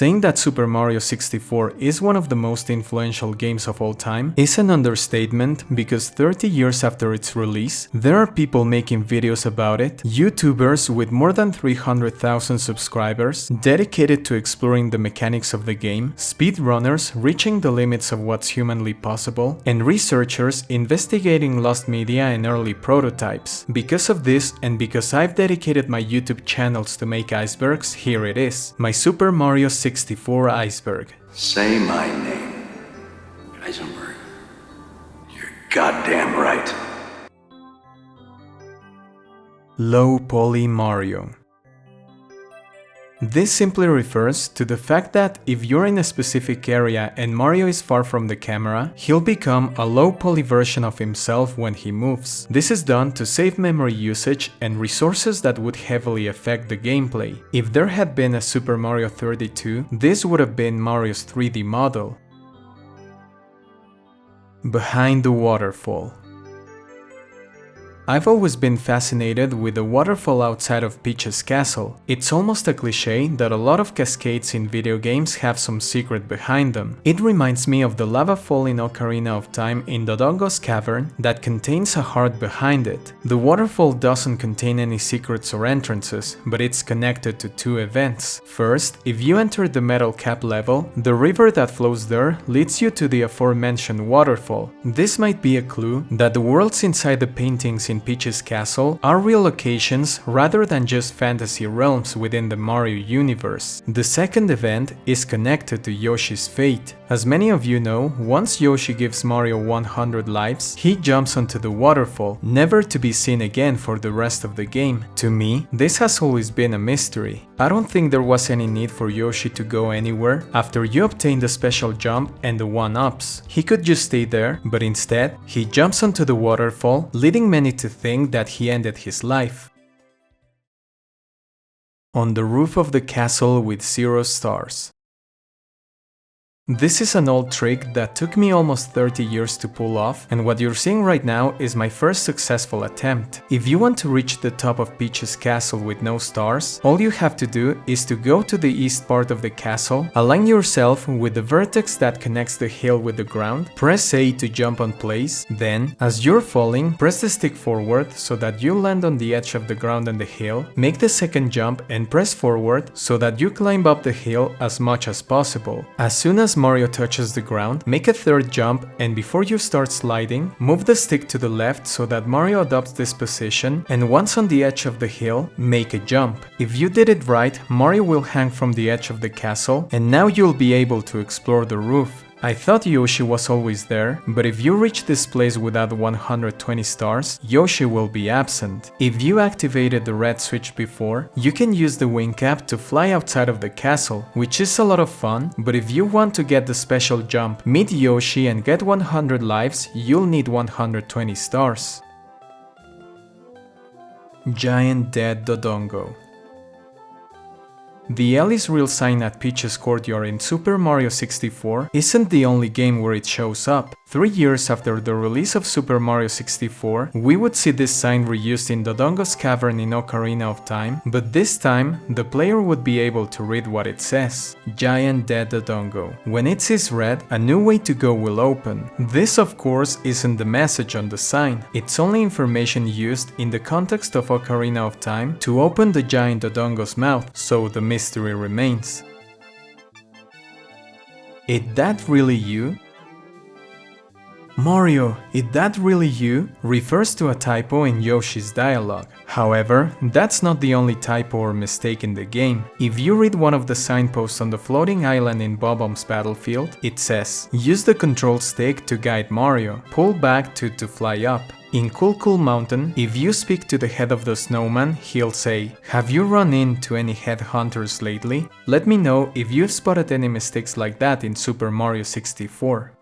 Saying that Super Mario 64 is one of the most influential games of all time is an understatement, because 30 years after its release, there are people making videos about it, YouTubers with more than 300,000 subscribers dedicated to exploring the mechanics of the game, speedrunners reaching the limits of what's humanly possible, and researchers investigating lost media and early prototypes. Because of this, and because I've dedicated my YouTube channels to make icebergs, here it is, my Super Mario 64 iceberg. Say my name. Eisenberg. You're goddamn right. Low Poly Mario. This simply refers to the fact that if you're in a specific area and Mario is far from the camera, he'll become a low poly version of himself when he moves. This is done to save memory usage and resources that would heavily affect the gameplay. If there had been a Super Mario 32, this would have been Mario's 3D model. Behind the waterfall. I've always been fascinated with the waterfall outside of Peach's castle. It's almost a cliché that a lot of cascades in video games have some secret behind them. It reminds me of the lava fall in Ocarina of Time in Dodongo's cavern that contains a heart behind it. The waterfall doesn't contain any secrets or entrances, but it's connected to two events. First, if you enter the metal cap level, the river that flows there leads you to the aforementioned waterfall. This might be a clue that the worlds inside the paintings in Peach's castle are real locations rather than just fantasy realms within the Mario universe. The second event is connected to Yoshi's fate. As many of you know, once Yoshi gives Mario 100 lives, he jumps onto the waterfall, never to be seen again for the rest of the game. To me, this has always been a mystery. I don't think there was any need for Yoshi to go anywhere after you obtain the special jump and the 1-ups. He could just stay there, but instead, he jumps onto the waterfall, leading many to think that he ended his life. On the roof of the castle with 0 stars. This is an old trick that took me almost 30 years to pull off, and what you're seeing right now is my first successful attempt. If you want to reach the top of Peach's castle with no stars, all you have to do is to go to the east part of the castle, align yourself with the vertex that connects the hill with the ground, press A to jump on place, then, as you're falling, press the stick forward so that you land on the edge of the ground and the hill, make the second jump and press forward so that you climb up the hill as much as possible. As soon as Mario touches the ground, make a third jump, and before you start sliding, move the stick to the left so that Mario adopts this position, and once on the edge of the hill, make a jump. If you did it right, Mario will hang from the edge of the castle, and now you'll be able to explore the roof. I thought Yoshi was always there, but if you reach this place without 120 stars, Yoshi will be absent. If you activated the red switch before, you can use the wing cap to fly outside of the castle, which is a lot of fun, but if you want to get the special jump, meet Yoshi and get 100 lives, you'll need 120 stars. Giant Dead Dodongo. The Alice Real sign at Peach's courtyard in Super Mario 64 isn't the only game where it shows up. 3 years after the release of Super Mario 64, we would see this sign reused in Dodongo's cavern in Ocarina of Time, but this time, the player would be able to read what it says. Giant Dead Dodongo. When it says red, a new way to go will open. This, of course, isn't the message on the sign. It's only information used in the context of Ocarina of Time to open the giant Dodongo's mouth, so the mystery remains. Is that really you? Mario, is that really you? Refers to a typo in Yoshi's dialogue. However, that's not the only typo or mistake in the game. If you read one of the signposts on the floating island in Bob-omb's battlefield, it says, use the control stick to guide Mario, pull back to fly up. In Cool Cool Mountain, if you speak to the head of the snowman, he'll say, have you run into any headhunters lately? Let me know if you've spotted any mistakes like that in Super Mario 64.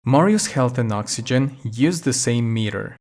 Mario's health and oxygen use the same meter.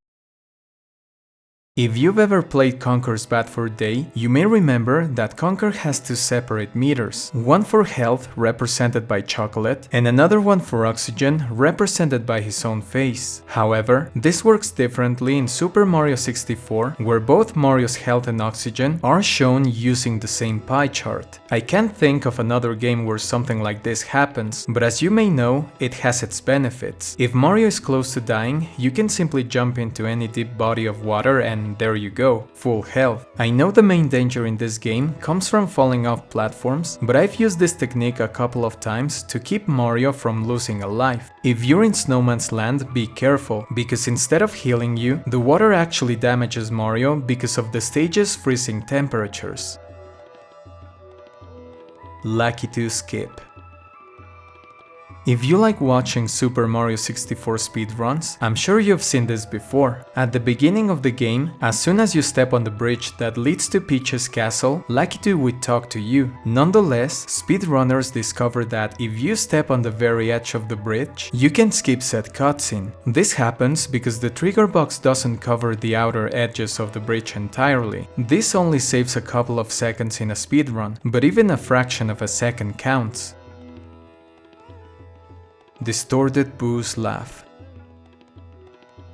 If you've ever played Conker's Bad Fur Day, you may remember that Conker has two separate meters, one for health represented by chocolate and another one for oxygen represented by his own face. However, this works differently in Super Mario 64, where both Mario's health and oxygen are shown using the same pie chart. I can't think of another game where something like this happens, but as you may know, it has its benefits. If Mario is close to dying, you can simply jump into any deep body of water and there you go, full health. I know the main danger in this game comes from falling off platforms, but I've used this technique a couple of times to keep Mario from losing a life. If you're in Snowman's Land, be careful, because instead of healing you, the water actually damages Mario because of the stage's freezing temperatures. Lucky to skip. If you like watching Super Mario 64 speedruns, I'm sure you've seen this before. At the beginning of the game, as soon as you step on the bridge that leads to Peach's castle, Lakitu would talk to you. Nonetheless, speedrunners discovered that if you step on the very edge of the bridge, you can skip said cutscene. This happens because the trigger box doesn't cover the outer edges of the bridge entirely. This only saves a couple of seconds in a speedrun, but even a fraction of a second counts. Distorted Boo's Laugh.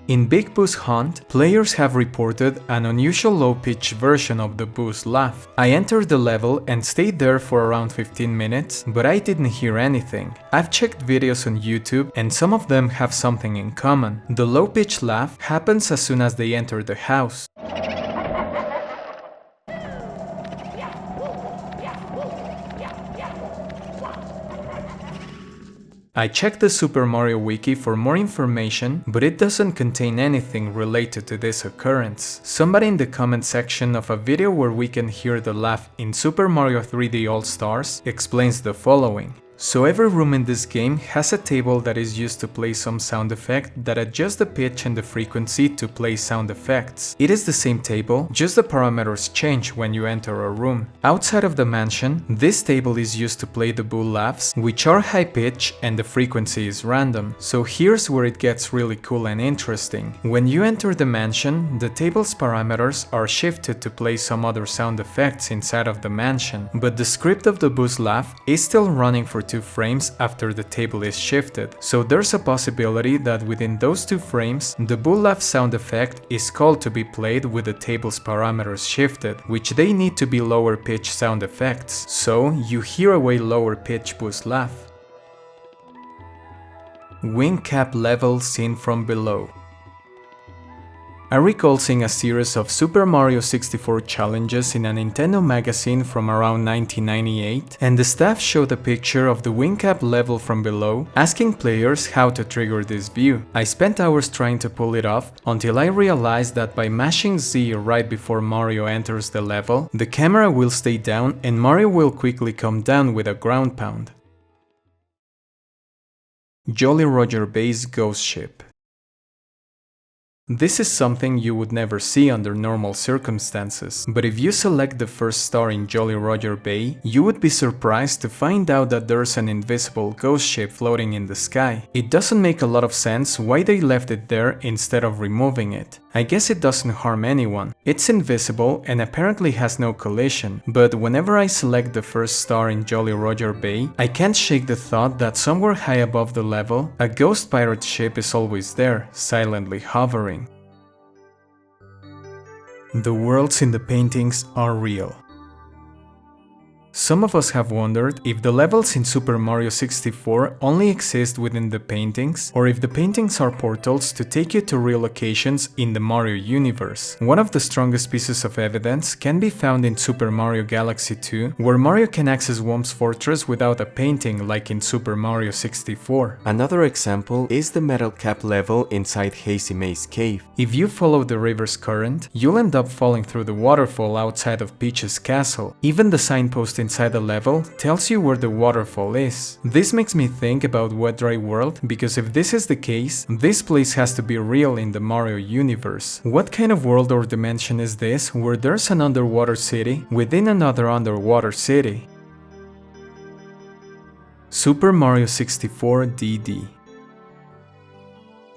In Big Boo's Hunt, players have reported an unusual low-pitched version of the Boo's laugh. I entered the level and stayed there for around 15 minutes, but I didn't hear anything. I've checked videos on YouTube and some of them have something in common. The low-pitched laugh happens as soon as they enter the house. I checked the Super Mario Wiki for more information, but it doesn't contain anything related to this occurrence. Somebody in the comment section of a video where we can hear the laugh in Super Mario 3D All-Stars explains the following. So every room in this game has a table that is used to play some sound effect that adjusts the pitch and the frequency to play sound effects. It is the same table, just the parameters change when you enter a room. Outside of the mansion, this table is used to play the Boo laughs, which are high pitch and the frequency is random. So here's where it gets really cool and interesting. When you enter the mansion, the table's parameters are shifted to play some other sound effects inside of the mansion, but the script of the Boo's laugh is still running for 2 frames after the table is shifted, so there's a possibility that within those 2 frames, the Boo laugh sound effect is called to be played with the table's parameters shifted, which they need to be lower pitch sound effects, so you hear a way lower pitch Boo's laugh. Wing cap level seen from below. I recall seeing a series of Super Mario 64 challenges in a Nintendo magazine from around 1998, and the staff showed a picture of the wing cap level from below, asking players how to trigger this view. I spent hours trying to pull it off, until I realized that by mashing Z right before Mario enters the level, the camera will stay down and Mario will quickly come down with a ground pound. Jolly Roger Bay's Ghost Ship. This is something you would never see under normal circumstances, but if you select the first star in Jolly Roger Bay, you would be surprised to find out that there's an invisible ghost ship floating in the sky. It doesn't make a lot of sense why they left it there instead of removing it. I guess it doesn't harm anyone. It's invisible and apparently has no collision, but whenever I select the first star in Jolly Roger Bay, I can't shake the thought that somewhere high above the level, a ghost pirate ship is always there, silently hovering. The worlds in the paintings are real. Some of us have wondered if the levels in Super Mario 64 only exist within the paintings, or if the paintings are portals to take you to real locations in the Mario universe. One of the strongest pieces of evidence can be found in Super Mario Galaxy 2, where Mario can access Whomp's Fortress without a painting like in Super Mario 64. Another example is the metal cap level inside Hazy Maze Cave. If you follow the river's current, you'll end up falling through the waterfall outside of Peach's castle. Even the signpost inside the level tells you where the waterfall is. This makes me think about Wet Dry World, because if this is the case, this place has to be real in the Mario universe. What kind of world or dimension is this where there's an underwater city within another underwater city? Super Mario 64 DD.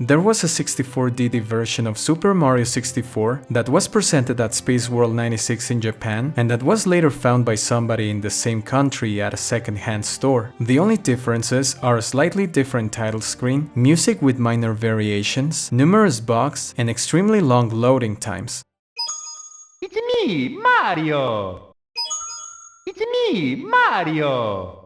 There was a 64DD version of Super Mario 64 that was presented at Space World 96 in Japan and that was later found by somebody in the same country at a second-hand store. The only differences are a slightly different title screen, music with minor variations, numerous bugs, and extremely long loading times. It's me, Mario! It's me, Mario!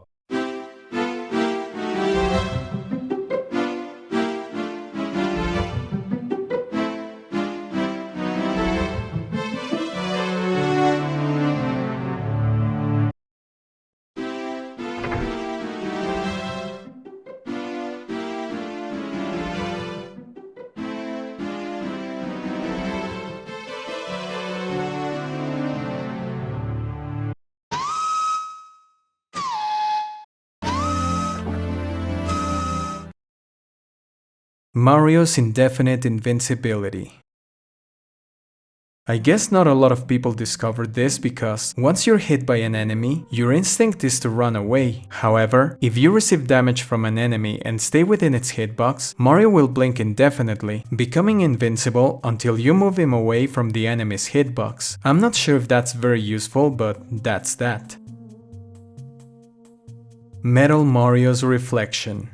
Mario's indefinite invincibility. I guess not a lot of people discovered this because once you're hit by an enemy, your instinct is to run away. However, if you receive damage from an enemy and stay within its hitbox, Mario will blink indefinitely, becoming invincible until you move him away from the enemy's hitbox. I'm not sure if that's very useful, but that's that. Metal Mario's reflection.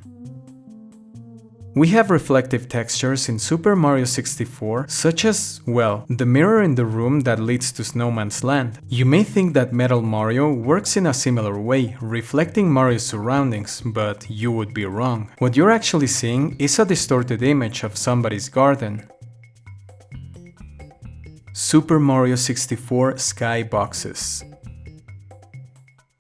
We have reflective textures in Super Mario 64, such as, well, the mirror in the room that leads to Snowman's Land. You may think that Metal Mario works in a similar way, reflecting Mario's surroundings, but you would be wrong. What you're actually seeing is a distorted image of somebody's garden. Super Mario 64 Skyboxes.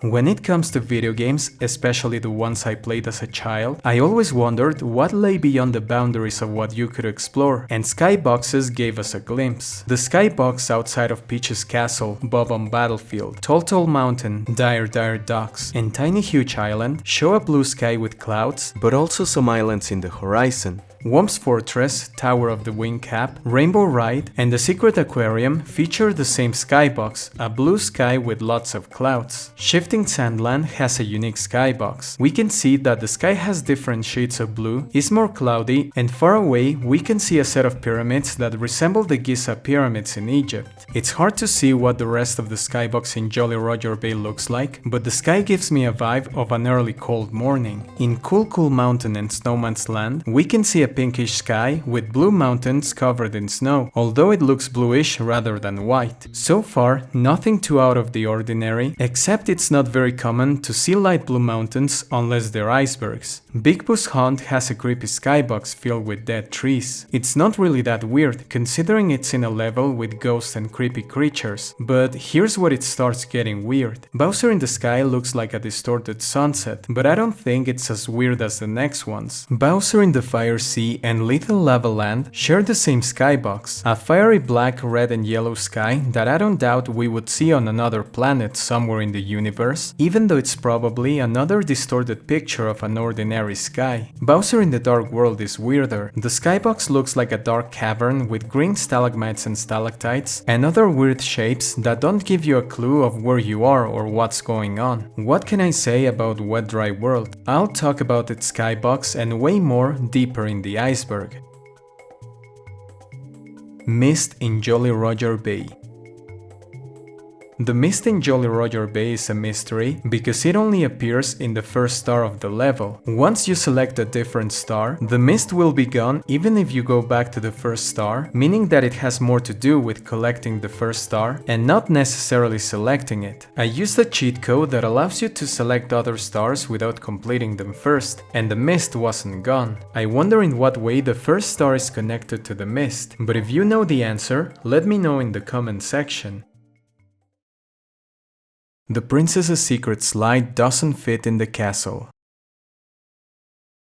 When it comes to video games, especially the ones I played as a child, I always wondered what lay beyond the boundaries of what you could explore, and Skyboxes gave us a glimpse. The skybox outside of Peach's castle, Bob-omb Battlefield, Tall Mountain, Dire Docks, and Tiny Huge Island show a blue sky with clouds, but also some islands in the horizon. Whomp's Fortress, Tower of the Wing Cap, Rainbow Ride, and the Secret Aquarium feature the same skybox, a blue sky with lots of clouds. Shifting Sandland has a unique skybox. We can see that the sky has different shades of blue, is more cloudy, and far away we can see a set of pyramids that resemble the Giza pyramids in Egypt. It's hard to see what the rest of the skybox in Jolly Roger Bay looks like, but the sky gives me a vibe of an early cold morning. In Cool Mountain and Snowman's Land, we can see a pinkish sky with blue mountains covered in snow, although it looks bluish rather than white. So far, nothing too out of the ordinary, except it's not very common to see light blue mountains unless they're icebergs. Big Boo's Hunt has a creepy skybox filled with dead trees. It's not really that weird, considering it's in a level with ghosts and creepy creatures, but here's where it starts getting weird. Bowser in the Sky looks like a distorted sunset, but I don't think it's as weird as the next ones. Bowser in the Fire Sea and Lethal Lava Land share the same skybox, a fiery black, red and yellow sky that I don't doubt we would see on another planet somewhere in the universe, even though it's probably another distorted picture of an ordinary sky. Bowser in the Dark World is weirder. The skybox looks like a dark cavern with green stalagmites and stalactites and other weird shapes that don't give you a clue of where you are or what's going on. What can I say about Wet Dry World? I'll talk about its skybox and way more deeper in the Iceberg. Mist in Jolly Roger Bay. The mist in Jolly Roger Bay is a mystery because it only appears in the first star of the level. Once you select a different star, the mist will be gone even if you go back to the first star, meaning that it has more to do with collecting the first star and not necessarily selecting it. I used a cheat code that allows you to select other stars without completing them first, and the mist wasn't gone. I wonder in what way the first star is connected to the mist, but if you know the answer, let me know in the comment section. The princess's secret slide doesn't fit in the castle.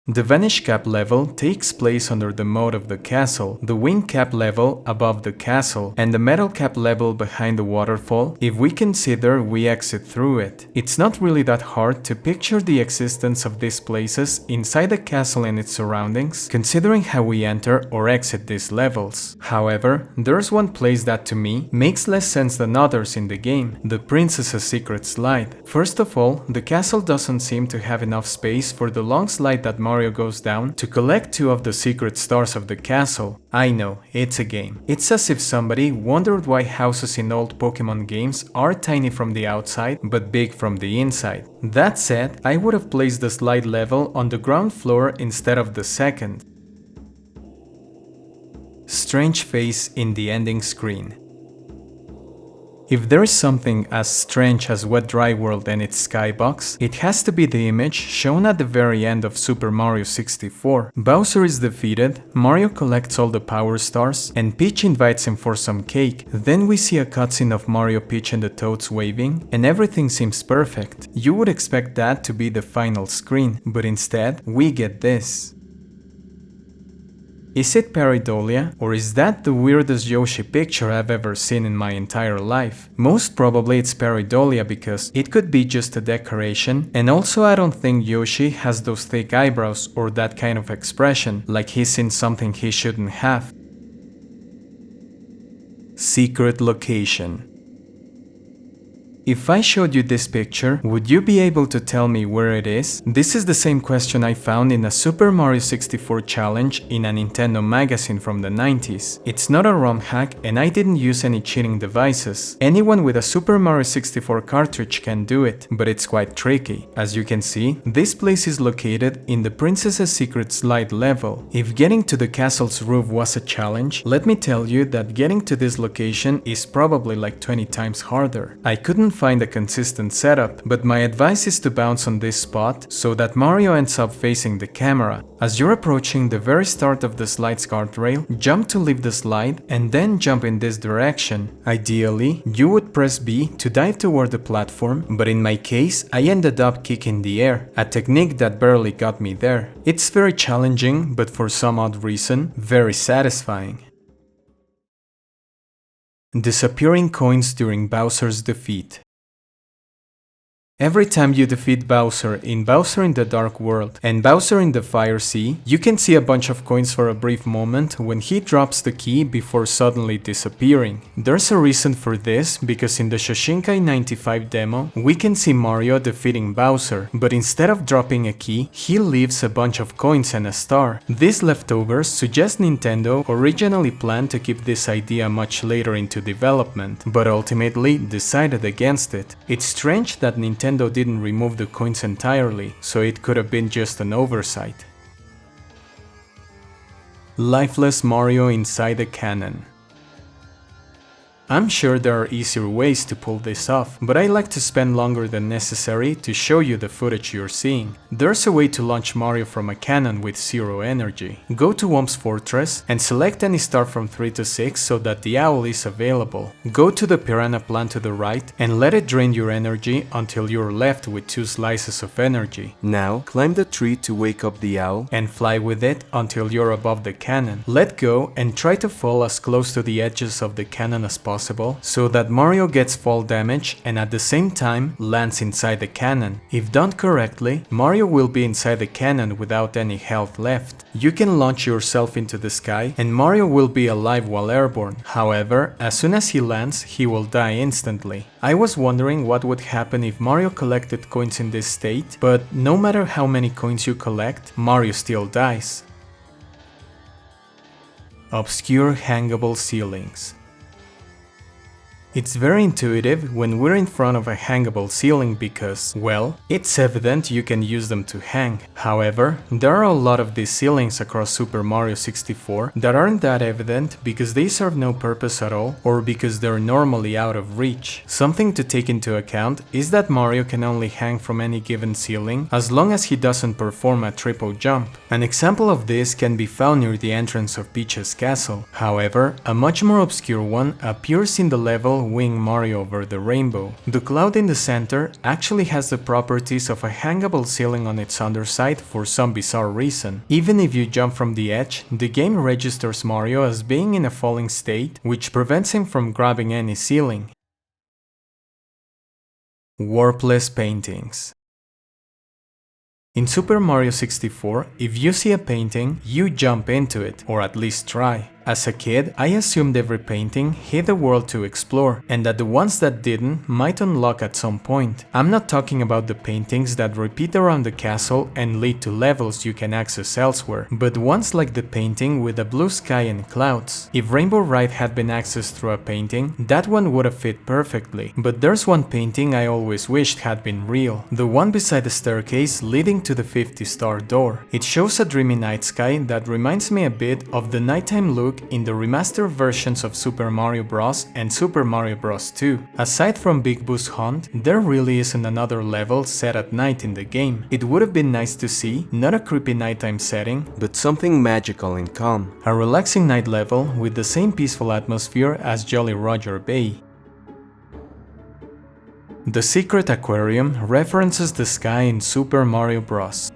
The Vanish Cap level takes place under the moat of the castle, the Wing Cap level above the castle, and the Metal Cap level behind the waterfall if we consider we exit through it. It's not really that hard to picture the existence of these places inside the castle and its surroundings, considering how we enter or exit these levels. However, there's one place that to me makes less sense than others in the game, the Princess's Secret Slide. First of all, the castle doesn't seem to have enough space for the long slide that Mario Mario goes down to collect 2 of the secret stars of the castle. I know, it's a game. It's as if somebody wondered why houses in old Pokemon games are tiny from the outside but big from the inside. That said, I would have placed the slide level on the ground floor instead of the second. Strange face in the ending screen. If there is something as strange as Wet Dry World and its skybox, it has to be the image shown at the very end of Super Mario 64. Bowser is defeated, Mario collects all the power stars, and Peach invites him for some cake. Then we see a cutscene of Mario, Peach and the Toads waving, and everything seems perfect. You would expect that to be the final screen, but instead, we get this. Is it pareidolia, or is that the weirdest Yoshi picture I've ever seen in my entire life? Most probably it's pareidolia because it could be just a decoration, and also I don't think Yoshi has those thick eyebrows or that kind of expression, like he's seen something he shouldn't have. Secret location. If I showed you this picture, would you be able to tell me where it is? This is the same question I found in a Super Mario 64 challenge in a Nintendo magazine from the 90s. It's not a ROM hack and I didn't use any cheating devices. Anyone with a Super Mario 64 cartridge can do it, but it's quite tricky. As you can see, this place is located in the Princess's Secret slide level. If getting to the castle's roof was a challenge, let me tell you that getting to this location is probably like 20 times harder. I couldn't find a consistent setup, but my advice is to bounce on this spot so that Mario ends up facing the camera. As you're approaching the very start of the slide's guardrail, jump to leave the slide and then jump in this direction. Ideally, you would press B to dive toward the platform, but in my case, I ended up kicking the air, a technique that barely got me there. It's very challenging, but for some odd reason, very satisfying. Disappearing coins during Bowser's defeat. Every time you defeat Bowser in Bowser in the Dark World and Bowser in the Fire Sea, you can see a bunch of coins for a brief moment when he drops the key before suddenly disappearing. There's a reason for this because in the Shoshinkai 95 demo, we can see Mario defeating Bowser, but instead of dropping a key, he leaves a bunch of coins and a star. These leftovers suggest Nintendo originally planned to keep this idea much later into development, but ultimately decided against it. It's strange that Nintendo didn't remove the coins entirely, so it could have been just an oversight. Lifeless Mario inside a cannon. I'm sure there are easier ways to pull this off, but I like to spend longer than necessary to show you the footage you're seeing. There's a way to launch Mario from a cannon with 0 energy. Go to Whomp's Fortress and select any star from 3 to 6 so that the owl is available. Go to the piranha plant to the right and let it drain your energy until you're left with 2 slices of energy. Now, climb the tree to wake up the owl and fly with it until you're above the cannon. Let go and try to fall as close to the edges of the cannon as possible so that Mario gets fall damage and at the same time lands inside the cannon. If done correctly, Mario will be inside the cannon without any health left. You can launch yourself into the sky and Mario will be alive while airborne. However, as soon as he lands, he will die instantly. I was wondering what would happen if Mario collected coins in this state, but no matter how many coins you collect, Mario still dies. Obscure Hangable Ceilings. It's very intuitive when we're in front of a hangable ceiling because, well, it's evident you can use them to hang. However, there are a lot of these ceilings across Super Mario 64 that aren't that evident because they serve no purpose at all or because they're normally out of reach. Something to take into account is that Mario can only hang from any given ceiling as long as he doesn't perform a triple jump. An example of this can be found near the entrance of Peach's castle. However, a much more obscure one appears in the level Wing Mario over the rainbow. The cloud in the center actually has the properties of a hangable ceiling on its underside for some bizarre reason. Even if you jump from the edge, the game registers Mario as being in a falling state, which prevents him from grabbing any ceiling. Warpless paintings. In Super Mario 64, if you see a painting, you jump into it, or at least try. As a kid, I assumed every painting hid a world to explore, and that the ones that didn't might unlock at some point. I'm not talking about the paintings that repeat around the castle and lead to levels you can access elsewhere, but ones like the painting with a blue sky and clouds. If Rainbow Ride had been accessed through a painting, that one would have fit perfectly, but there's one painting I always wished had been real, the one beside the staircase leading to the 50-star door. It shows a dreamy night sky that reminds me a bit of the nighttime look in the remastered versions of Super Mario Bros. And Super Mario Bros. 2. Aside from Big Boo's Hunt, there really isn't another level set at night in the game. It would have been nice to see, not a creepy nighttime setting, but something magical and calm. A relaxing night level with the same peaceful atmosphere as Jolly Roger Bay. The Secret Aquarium references the sky in Super Mario Bros.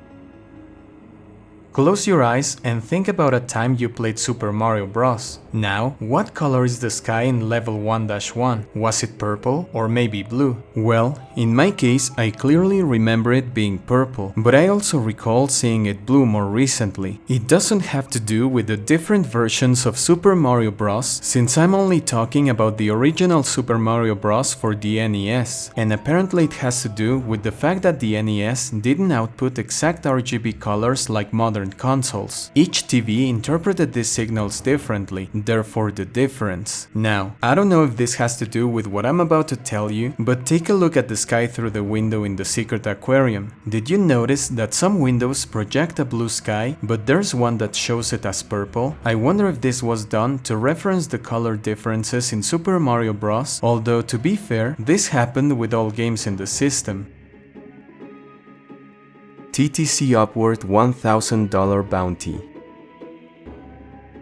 Close your eyes and think about a time you played Super Mario Bros. Now, what color is the sky in level 1-1? Was it purple or maybe blue? Well, in my case, I clearly remember it being purple, but I also recall seeing it blue more recently. It doesn't have to do with the different versions of Super Mario Bros. Since I'm only talking about the original Super Mario Bros. For the NES, and apparently it has to do with the fact that the NES didn't output exact RGB colors like modern consoles. Each TV interpreted these signals differently, therefore the difference. Now, I don't know if this has to do with what I'm about to tell you, but take a look at the sky through the window in the Secret Aquarium. Did you notice that some windows project a blue sky, but there's one that shows it as purple? I wonder if this was done to reference the color differences in Super Mario Bros., although to be fair, this happened with all games in the system. TTC Upward $1,000 bounty.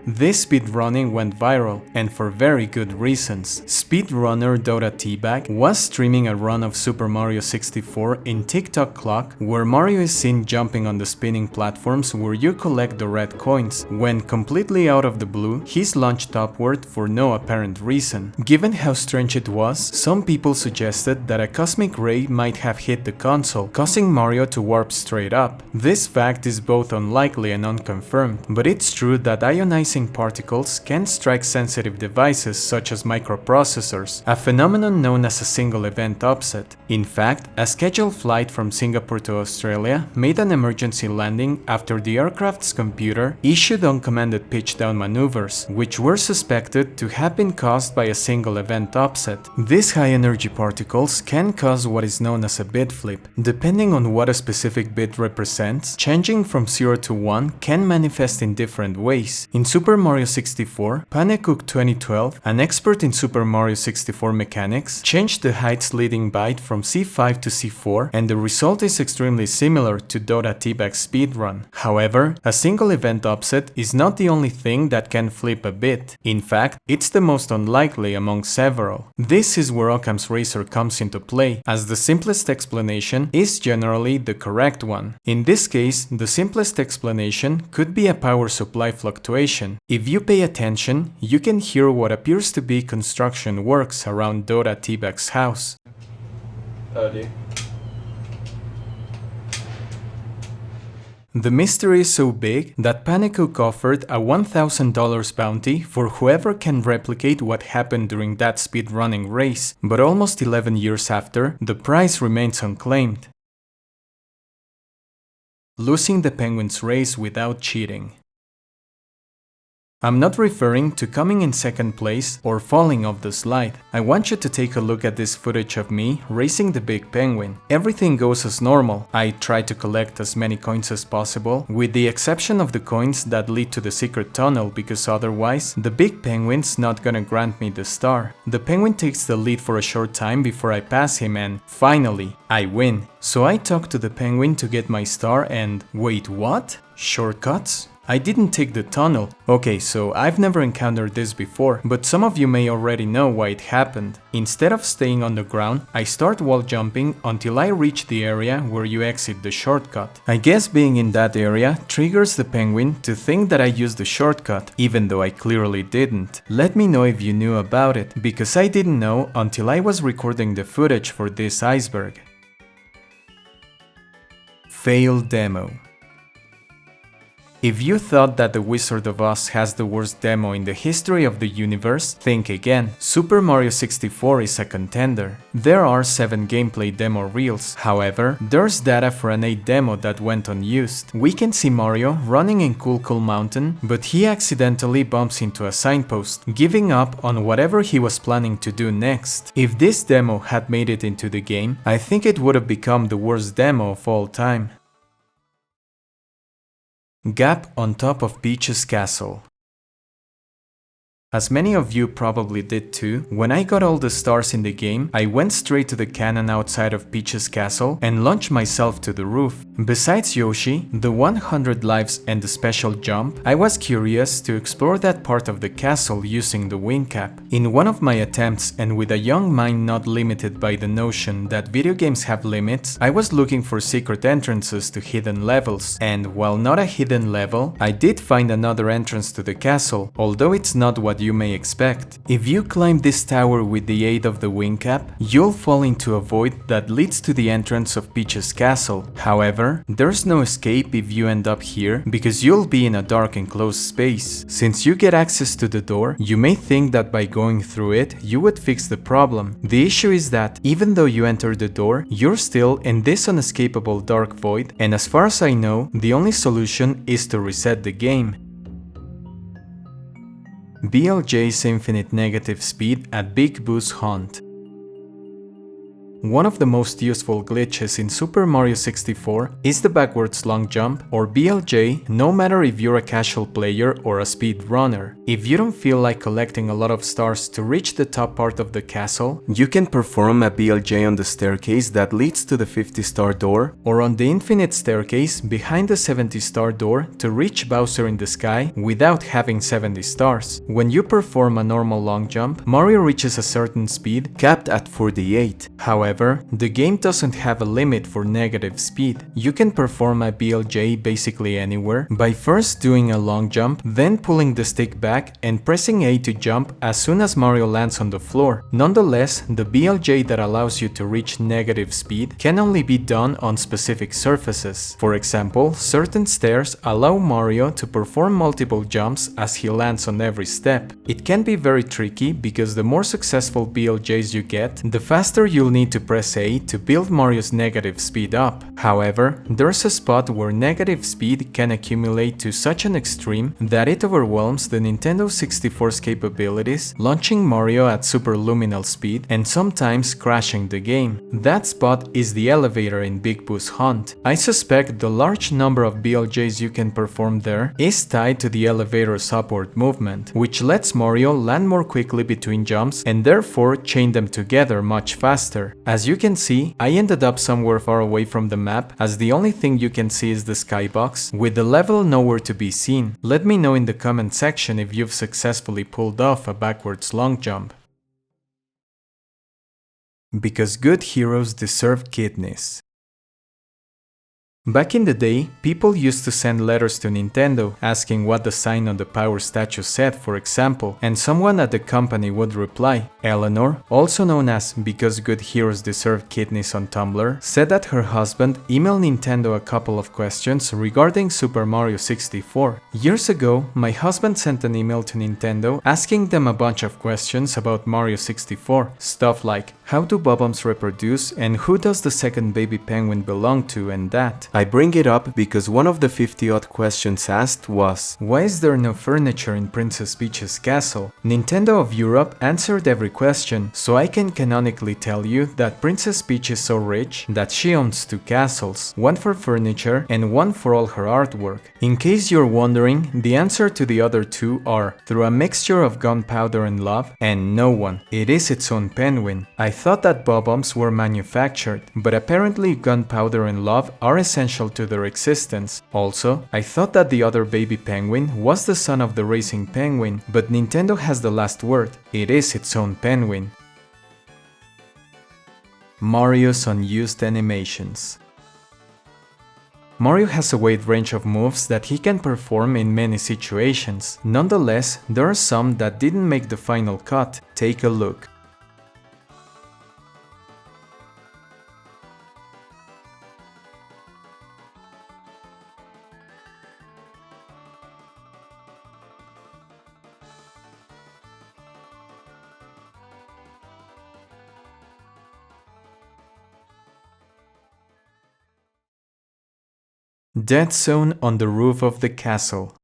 This speedrunning went viral, and for very good reasons. Speedrunner Dota Teabag was streaming a run of Super Mario 64 in TikTok Clock, where Mario is seen jumping on the spinning platforms where you collect the red coins. When completely out of the blue, he's launched upward for no apparent reason. Given how strange it was, some people suggested that a cosmic ray might have hit the console, causing Mario to warp straight up. This fact is both unlikely and unconfirmed, but it's true that ionizing particles can strike sensitive devices such as microprocessors, a phenomenon known as a single event upset. In fact, a scheduled flight from Singapore to Australia made an emergency landing after the aircraft's computer issued uncommanded pitch-down maneuvers, which were suspected to have been caused by a single event upset. These high-energy particles can cause what is known as a bit flip. Depending on what a specific bit represents, changing from 0 to 1 can manifest in different ways. In Super Mario 64, Panecook 2012, an expert in Super Mario 64 mechanics, changed the heights leading byte from C5 to C4, and the result is extremely similar to Dota Teabag's speedrun. However, a single event upset is not the only thing that can flip a bit. In fact, it's the most unlikely among several. This is where Occam's razor comes into play, as the simplest explanation is generally the correct one. In this case, the simplest explanation could be a power supply fluctuation. If you pay attention, you can hear what appears to be construction works around Dota Teabag's house. The mystery is so big that Panecook offered a $1,000 bounty for whoever can replicate what happened during that speedrunning race, but almost 11 years after, the prize remains unclaimed. Losing the Penguins race without cheating. I'm not referring to coming in second place or falling off the slide. I want you to take a look at this footage of me racing the big penguin. Everything goes as normal. I try to collect as many coins as possible, with the exception of the coins that lead to the secret tunnel, because otherwise the big penguin's not gonna grant me the star. The penguin takes the lead for a short time before I pass him, and finally, I win. So I talk to the penguin to get my star and wait, what? Shortcuts? I didn't take the tunnel. Okay, so I've never encountered this before, but some of you may already know why it happened. Instead of staying on the ground, I start wall jumping until I reach the area where you exit the shortcut. I guess being in that area triggers the penguin to think that I used the shortcut, even though I clearly didn't. Let me know if you knew about it, because I didn't know until I was recording the footage for this Iceberg. Fail demo. If you thought that The Wizard of Oz has the worst demo in the history of the universe, think again. Super Mario 64 is a contender. There are 7 gameplay demo reels, however, there's data for an 8 demo that went unused. We can see Mario running in Cool Mountain, but he accidentally bumps into a signpost, giving up on whatever he was planning to do next. If this demo had made it into the game, I think it would have become the worst demo of all time. Gap on top of Peach's castle. As many of you probably did too, when I got all the stars in the game, I went straight to the cannon outside of Peach's castle and launched myself to the roof. Besides Yoshi, the 100 lives and the special jump, I was curious to explore that part of the castle using the wing cap. In one of my attempts, and with a young mind not limited by the notion that video games have limits, I was looking for secret entrances to hidden levels, and while not a hidden level, I did find another entrance to the castle, although it's not what you may expect. If you climb this tower with the aid of the wing cap, you'll fall into a void that leads to the entrance of Peach's castle. However, there's no escape if you end up here, because you'll be in a dark enclosed space. Since you get access to the door, you may think that by going through it, you would fix the problem. The issue is that, even though you enter the door, you're still in this unescapable dark void, and as far as I know, the only solution is to reset the game. BLJ's infinite negative speed at Big Boo's Haunt. One of the most useful glitches in Super Mario 64 is the backwards long jump, or BLJ, no matter if you're a casual player or a speedrunner. If you don't feel like collecting a lot of stars to reach the top part of the castle, you can perform a BLJ on the staircase that leads to the 50-star door, or on the infinite staircase behind the 70-star door to reach Bowser in the sky without having 70 stars. When you perform a normal long jump, Mario reaches a certain speed, capped at 48. However, the game doesn't have a limit for negative speed. You can perform a BLJ basically anywhere by first doing a long jump, then pulling the stick back and pressing A to jump as soon as Mario lands on the floor. Nonetheless, the BLJ that allows you to reach negative speed can only be done on specific surfaces. For example, certain stairs allow Mario to perform multiple jumps as he lands on every step. It can be very tricky because the more successful BLJs you get, the faster you'll need to press A to build Mario's negative speed up. However, there's a spot where negative speed can accumulate to such an extreme that it overwhelms the Nintendo 64's capabilities, launching Mario at superluminal speed and sometimes crashing the game. That spot is the elevator in Big Boo's Haunt. I suspect the large number of BLJs you can perform there is tied to the elevator's upward movement, which lets Mario land more quickly between jumps and therefore chain them together much faster. As you can see, I ended up somewhere far away from the map, as the only thing you can see is the skybox, with the level nowhere to be seen. Let me know in the comment section if you've successfully pulled off a backwards long jump. Because good heroes deserve kidneys. Back in the day, people used to send letters to Nintendo asking what the sign on the power statue said, for example, and someone at the company would reply. Eleanor, also known as Because Good Heroes Deserve Kidneys on Tumblr, said that her husband emailed Nintendo a couple of questions regarding Super Mario 64. Years ago, my husband sent an email to Nintendo asking them a bunch of questions about Mario 64, stuff like how do bob-ombs reproduce and who does the second baby penguin belong to and that. I bring it up because one of the 50-odd questions asked was, why is there no furniture in Princess Peach's castle? Nintendo of Europe answered every question, so I can canonically tell you that Princess Peach is so rich that she owns 2 castles, one for furniture and one for all her artwork. In case you're wondering, the answer to the other 2 are through a mixture of gunpowder and love and no one. It is its own penguin. I thought that bob-ombs were manufactured, but apparently gunpowder and love are essential to their existence. Also, I thought that the other baby penguin was the son of the racing penguin, but Nintendo has the last word. It is its own penguin. Mario's unused animations. Mario has a wide range of moves that he can perform in many situations. Nonetheless, there are some that didn't make the final cut. Take a look. Dead zone on the roof of the castle.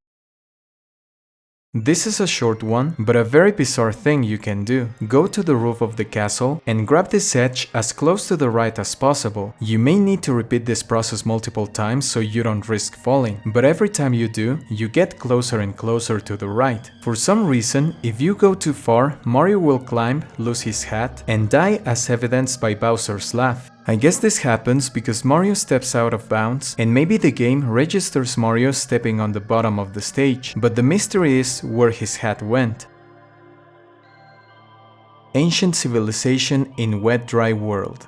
This is a short one, but a very bizarre thing you can do. Go to the roof of the castle and grab this edge as close to the right as possible. You may need to repeat this process multiple times so you don't risk falling, but every time you do, you get closer and closer to the right. For some reason, if you go too far, Mario will climb, lose his hat, and die as evidenced by Bowser's laugh. I guess this happens because Mario steps out of bounds, and maybe the game registers Mario stepping on the bottom of the stage, but the mystery is where his hat went. Ancient civilization in wet dry world.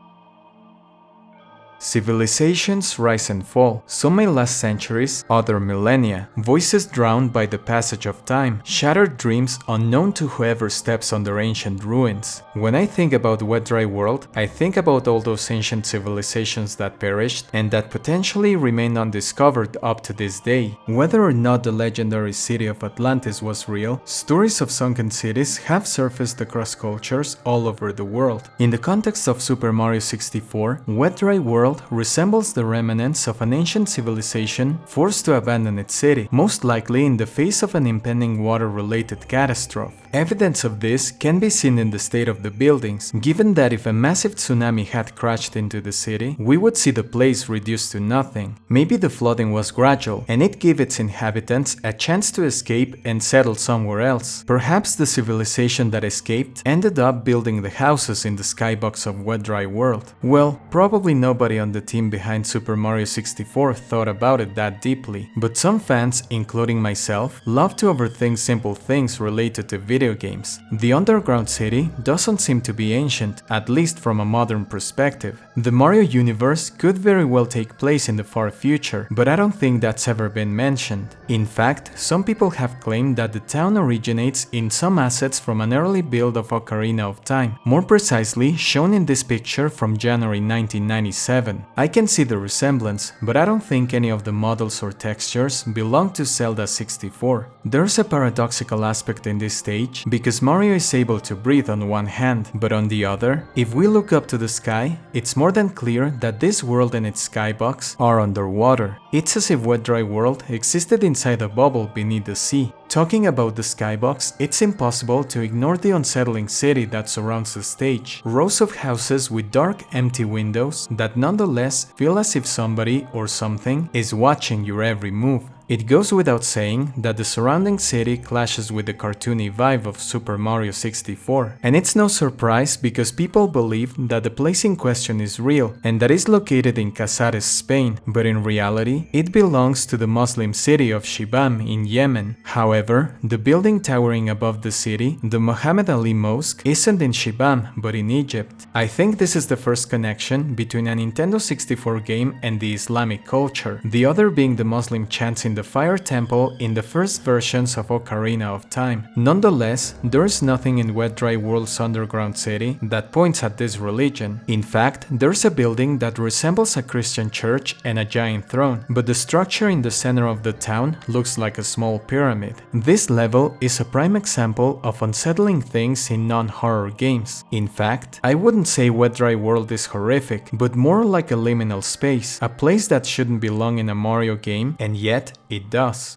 Civilizations rise and fall, some may last centuries, other millennia, voices drowned by the passage of time, shattered dreams unknown to whoever steps on their ancient ruins. When I think about wet dry world, I think about all those ancient civilizations that perished and that potentially remain undiscovered up to this day. Whether or not the legendary city of Atlantis was real, stories of sunken cities have surfaced across cultures all over the world. In the context of Super Mario 64, wet dry world resembles the remnants of an ancient civilization forced to abandon its city, most likely in the face of an impending water-related catastrophe. Evidence of this can be seen in the state of the buildings, given that if a massive tsunami had crashed into the city, we would see the place reduced to nothing. Maybe the flooding was gradual, and it gave its inhabitants a chance to escape and settle somewhere else. Perhaps the civilization that escaped ended up building the houses in the skybox of wet dry world. Well, probably nobody on the team behind Super Mario 64 thought about it that deeply, but some fans, including myself, love to overthink simple things related to video games. The underground city doesn't seem to be ancient, at least from a modern perspective. The Mario universe could very well take place in the far future, but I don't think that's ever been mentioned. In fact, some people have claimed that the town originates in some assets from an early build of Ocarina of Time, more precisely shown in this picture from January 1997. I can see the resemblance, but I don't think any of the models or textures belong to Zelda 64. There's a paradoxical aspect in this stage because Mario is able to breathe on one hand, but on the other, if we look up to the sky, it's more than clear that this world and its skybox are underwater. It's as if wet dry world existed inside a bubble beneath the sea. Talking about the skybox, it's impossible to ignore the unsettling city that surrounds the stage. Rows of houses with dark, empty windows that nonetheless feel as if somebody or something is watching your every move. It goes without saying that the surrounding city clashes with the cartoony vibe of Super Mario 64. And it's no surprise because people believe that the place in question is real and that it's located in Casares, Spain, but in reality, it belongs to the Muslim city of Shibam in Yemen. However, the building towering above the city, the Muhammad Ali Mosque, isn't in Shibam, but in Egypt. I think this is the first connection between a Nintendo 64 game and the Islamic culture, the other being the Muslim chants in the Fire Temple in the first versions of Ocarina of Time. Nonetheless, there's nothing in Wet Dry World's underground city that points at this religion. In fact, there's a building that resembles a Christian church and a giant throne, but the structure in the center of the town looks like a small pyramid. This level is a prime example of unsettling things in non-horror games. In fact, I wouldn't say Wet Dry World is horrific, but more like a liminal space, a place that shouldn't belong in a Mario game, and yet it does.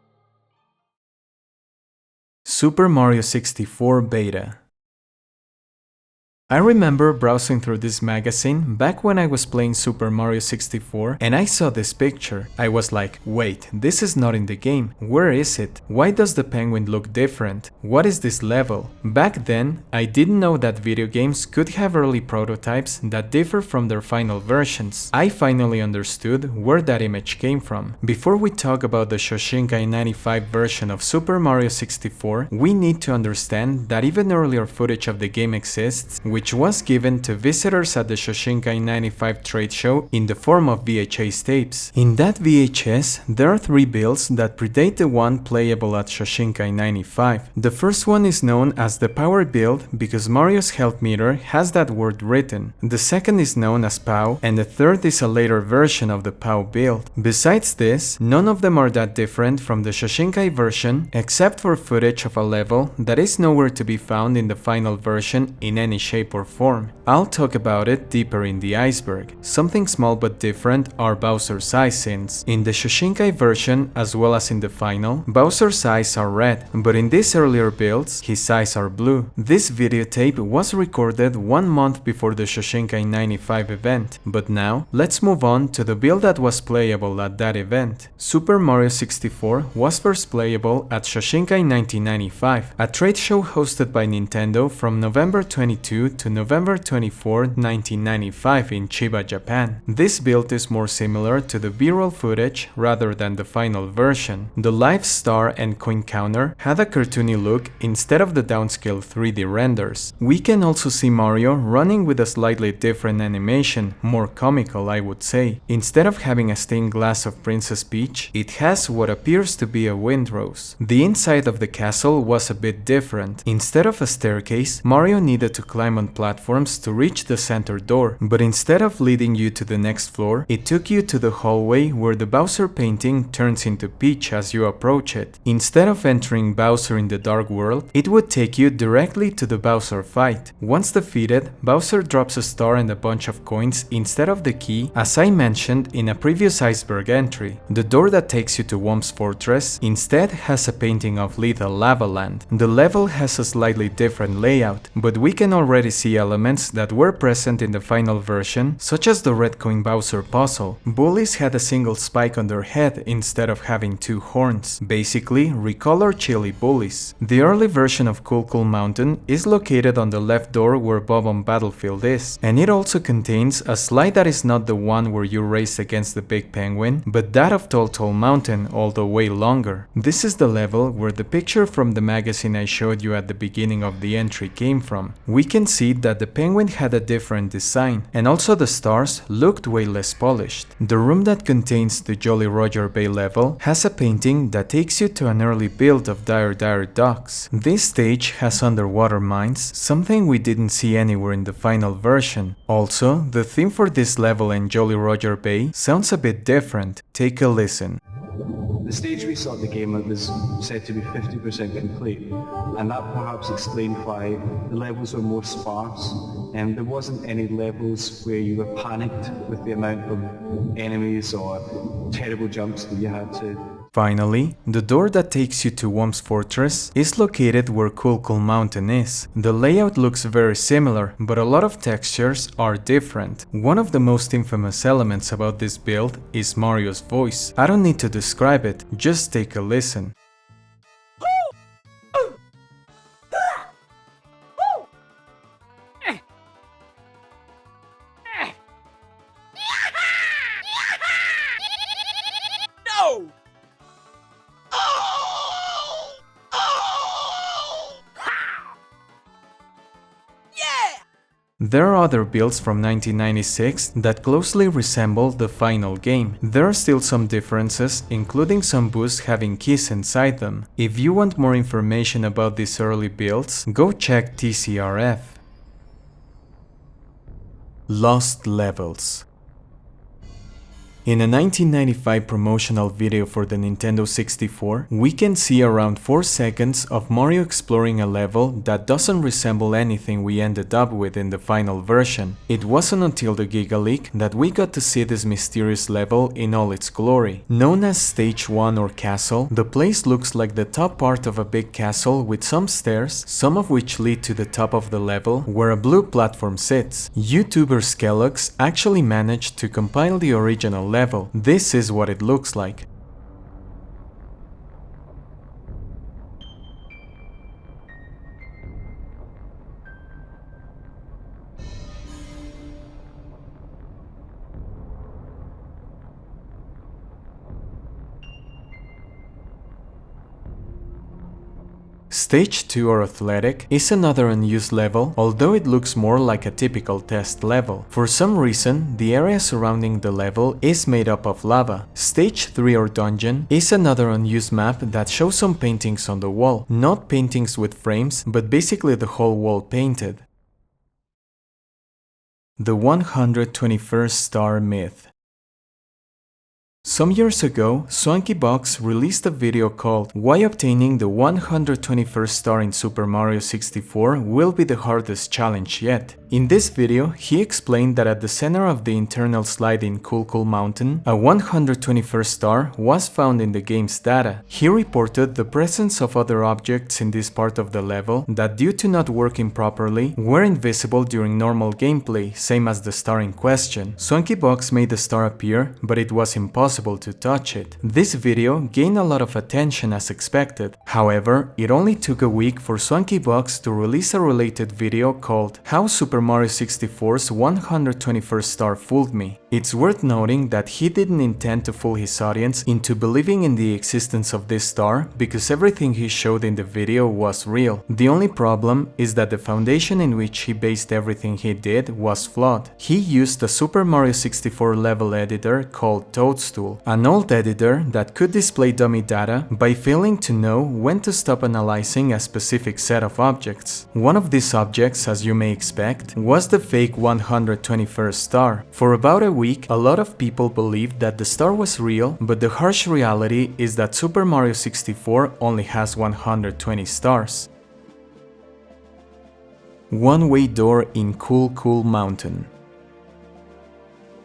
Super Mario 64 Beta. I remember browsing through this magazine back when I was playing Super Mario 64 and I saw this picture. I was like, wait, this is not in the game. Where is it? Why does the penguin look different? What is this level? Back then, I didn't know that video games could have early prototypes that differ from their final versions. I finally understood where that image came from. Before we talk about the Shoshinkai 95 version of Super Mario 64, we need to understand that even earlier footage of the game exists, which was given to visitors at the Shoshinkai 95 trade show in the form of VHS tapes. In that VHS, there are 3 builds that predate the one playable at Shoshinkai 95. The first one is known as the Power build because Mario's health meter has that word written. The second is known as POW, and the third is a later version of the POW build. Besides this, none of them are that different from the Shoshinkai version except for footage of a level that is nowhere to be found in the final version in any shape shape or form. I'll talk about it deeper in the Iceberg. Something small but different are Bowser's eyes, since in the Shoshinkai version as well as in the final, Bowser's eyes are red, but in these earlier builds, his eyes are blue. This videotape was recorded 1 month before the Shoshinkai 95 event, but now let's move on to the build that was playable at that event. Super Mario 64 was first playable at Shoshinkai 1995, a trade show hosted by Nintendo from November 22 to November 24, 1995 in Chiba, Japan. This build is more similar to the B-roll footage rather than the final version. The life star and coin counter had a cartoony look instead of the downscale 3D renders. We can also see Mario running with a slightly different animation, more comical I would say. Instead of having a stained glass of Princess Peach, it has what appears to be a windrose. The inside of the castle was a bit different. Instead of a staircase, Mario needed to climb on platforms to reach the center door, but instead of leading you to the next floor, it took you to the hallway where the Bowser painting turns into Peach as you approach it. Instead of entering Bowser in the Dark World, it would take you directly to the Bowser fight. Once defeated, Bowser drops a star and a bunch of coins instead of the key, as I mentioned in a previous Iceberg entry. The door that takes you to Whomp's fortress instead has a painting of Lethal Lava Land. The level has a slightly different layout, but we can already see elements that were present in the final version, such as the red coin Bowser puzzle. Bullies had a single spike on their head instead of having 2 horns, basically recolored chili bullies. The early version of Cool Cool Mountain is located on the left door where Bob-omb Battlefield is, and it also contains a slide that is not the one where you race against the big penguin, but that of Tall Tall Mountain, although way longer. This is the level where the picture from the magazine I showed you at the beginning of the entry came from. We can see that the penguin had a different design, and also the stars looked way less polished. The room that contains the Jolly Roger Bay level has a painting that takes you to an early build of Dire Dire Docks. This stage has underwater mines, something we didn't see anywhere in the final version. Also, the theme for this level in Jolly Roger Bay sounds a bit different. Take a listen. The stage restart the game was said to be 50% complete, and that perhaps explained why the levels were more sparse, and there wasn't any levels where you were panicked with the amount of enemies or terrible jumps that you had to. Finally, the door that takes you to Whomp's fortress is located where Cool Cool Mountain is. The layout looks very similar, but a lot of textures are different. One of the most infamous elements about this build is Mario's voice. I don't need to describe it, just take a listen. There are other builds from 1996 that closely resemble the final game. There are still some differences, including some boosts having keys inside them. If you want more information about these early builds, go check TCRF. Lost levels. In a 1995 promotional video for the Nintendo 64, we can see around 4 seconds of Mario exploring a level that doesn't resemble anything we ended up with in the final version. It wasn't until the Giga Leak that we got to see this mysterious level in all its glory. Known as Stage 1 or Castle, the place looks like the top part of a big castle with some stairs, some of which lead to the top of the level, where a blue platform sits. YouTuber Skellox actually managed to compile the original level. This is what it looks like. Stage 2 or Athletic is another unused level, although it looks more like a typical test level. For some reason, the area surrounding the level is made up of lava. Stage 3 or Dungeon is another unused map that shows some paintings on the wall. Not paintings with frames, but basically the whole wall painted. The 121st Star Myth. Some years ago, SwankyBox released a video called Why Obtaining the 121st Star in Super Mario 64 Will Be the Hardest Challenge Yet. In this video, he explained that at the center of the internal slide in Cool Cool Mountain, a 121st star was found in the game's data. He reported the presence of other objects in this part of the level that, due to not working properly, were invisible during normal gameplay, same as the star in question. SwankyBox made the star appear, but it was impossible to touch it. This video gained a lot of attention as expected. However, it only took a week for SwankyBox to release a related video called How Super Mario 64's 121st Star Fooled Me. It's worth noting that he didn't intend to fool his audience into believing in the existence of this star because everything he showed in the video was real. The only problem is that the foundation in which he based everything he did was flawed. He used a Super Mario 64 level editor called Toadstool, an old editor that could display dummy data by failing to know when to stop analyzing a specific set of objects. One of these objects, as you may expect, was the fake 121st star. For about a week, a lot of people believed that the star was real, but the harsh reality is that Super Mario 64 only has 120 stars. One-way door in Cool Cool Mountain.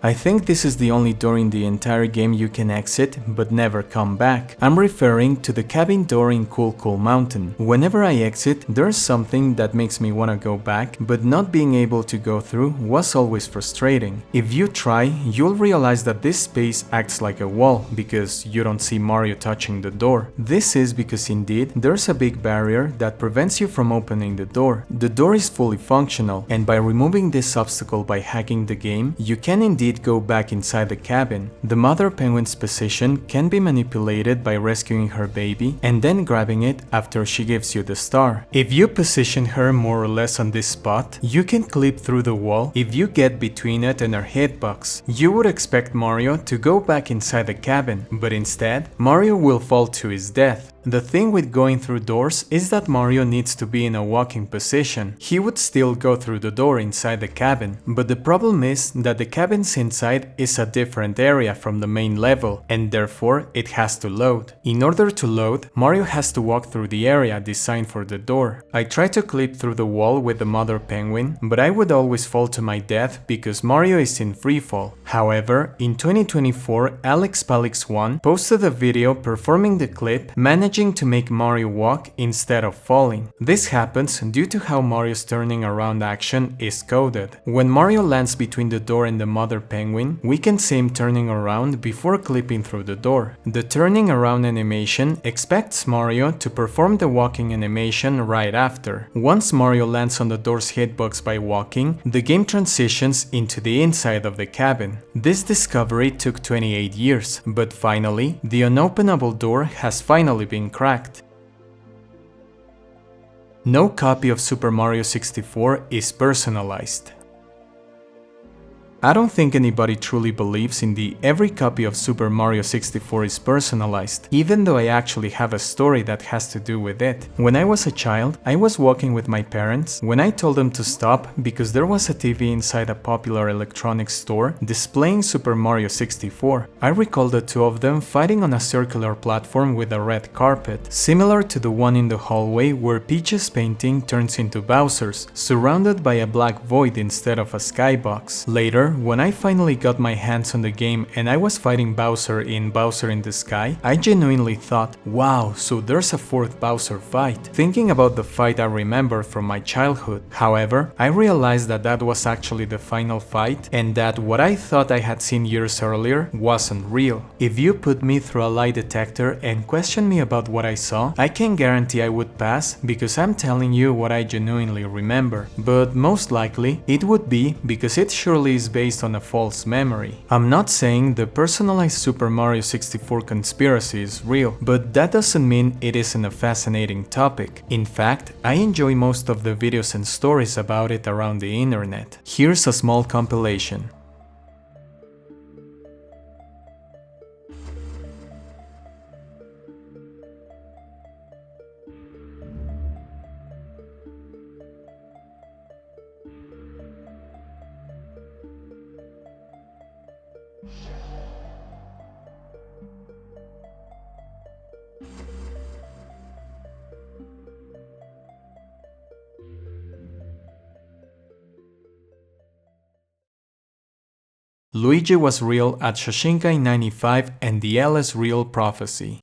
I think this is the only door in the entire game you can exit but never come back. I'm referring to the cabin door in Cool Cool Mountain. Whenever I exit, there's something that makes me wanna go back, but not being able to go through was always frustrating. If you try, you'll realize that this space acts like a wall because you don't see Mario touching the door. This is because indeed there's a big barrier that prevents you from opening the door. The door is fully functional, and by removing this obstacle by hacking the game, you can indeed go back inside the cabin. The mother penguin's position can be manipulated by rescuing her baby and then grabbing it after she gives you the star. If you position her more or less on this spot, you can clip through the wall if you get between it and her hitbox. You would expect Mario to go back inside the cabin, but instead, Mario will fall to his death. The thing with going through doors is that Mario needs to be in a walking position. He would still go through the door inside the cabin, but the problem is that the cabin's inside is a different area from the main level, and therefore it has to load. In order to load, Mario has to walk through the area designed for the door. I tried to clip through the wall with the mother penguin, but I would always fall to my death because Mario is in freefall. However, in 2024, AlexPalix1 posted a video performing the clip, managing to make Mario walk instead of falling. This happens due to how Mario's turning around action is coded. When Mario lands between the door and the mother penguin, we can see him turning around before clipping through the door. The turning around animation expects Mario to perform the walking animation right after. Once Mario lands on the door's hitbox by walking, the game transitions into the inside of the cabin. This discovery took 28 years, but finally, the unopenable door has finally been cracked. No copy of Super Mario 64 is personalized. I don't think anybody truly believes in the every copy of Super Mario 64 is personalized, even though I actually have a story that has to do with it. When I was a child, I was walking with my parents when I told them to stop because there was a TV inside a popular electronics store displaying Super Mario 64. I recall the two of them fighting on a circular platform with a red carpet, similar to the one in the hallway where Peach's painting turns into Bowser's, surrounded by a black void instead of a skybox. Later, when I finally got my hands on the game and I was fighting Bowser in Bowser in the Sky, I genuinely thought, wow, so there's a fourth Bowser fight, thinking about the fight I remember from my childhood. However, I realized that that was actually the final fight and that what I thought I had seen years earlier wasn't real. If you put me through a lie detector and question me about what I saw, I can guarantee I would pass because I'm telling you what I genuinely remember. But most likely, it would be because it surely is based on a false memory. I'm not saying the personalized Super Mario 64 conspiracy is real, but that doesn't mean it isn't a fascinating topic. In fact, I enjoy most of the videos and stories about it around the internet. Here's a small compilation. Luigi was real at Shoshinkai 95 and the L is real prophecy.